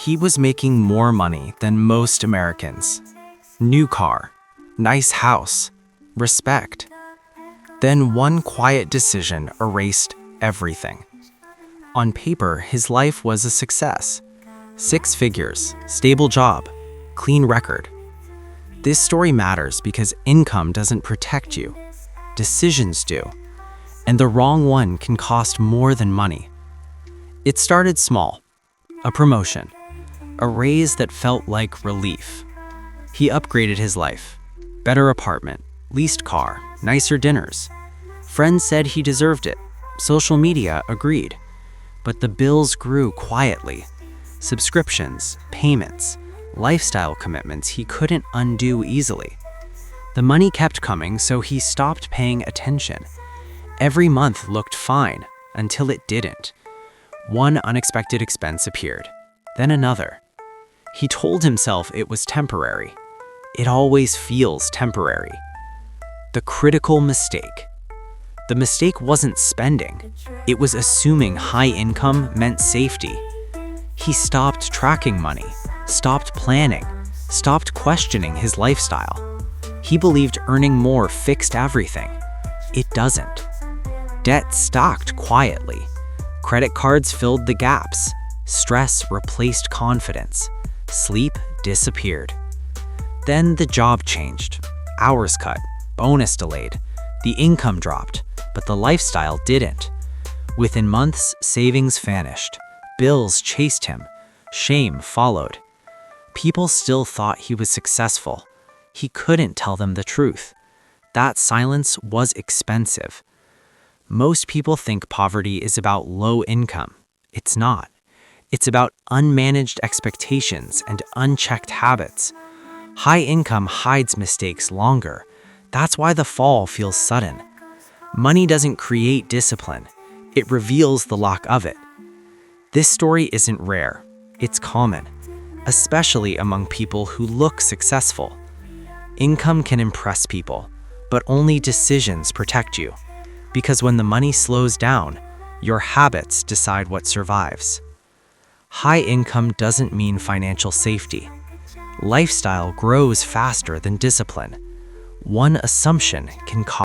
He was making more money than most Americans. New car, nice house, respect. Then one quiet decision erased everything. On paper, his life was a success. 6 figures, stable job, clean record. This story matters because income doesn't protect you. Decisions do. And the wrong one can cost more than money. It started small. A promotion. A raise that felt like relief. He upgraded his life. Better apartment, leased car, nicer dinners. Friends said he deserved it. Social media agreed. But the bills grew quietly. Subscriptions, payments, lifestyle commitments he couldn't undo easily. The money kept coming, so he stopped paying attention. Every month looked fine until it didn't. One unexpected expense appeared, then another. He told himself it was temporary. It always feels temporary. The critical mistake. The mistake wasn't spending. It was assuming high income meant safety. He stopped tracking money, stopped planning, stopped questioning his lifestyle. He believed earning more fixed everything. It doesn't. Debt stacked quietly. Credit cards filled the gaps. Stress replaced confidence. Sleep disappeared. Then the job changed. Hours cut, bonus delayed. The income dropped, but the lifestyle didn't. Within months, savings vanished. Bills chased him. Shame followed. People still thought he was successful. He couldn't tell them the truth. That silence was expensive. Most people think poverty is about low income. It's not. It's about unmanaged expectations and unchecked habits. High income hides mistakes longer. That's why the fall feels sudden. Money doesn't create discipline. It reveals the lack of it. This story isn't rare. It's common, especially among people who look successful. Income can impress people, but only decisions protect you. Because when the money slows down, your habits decide what survives. High income doesn't mean financial safety. Lifestyle grows faster than discipline. One assumption can cause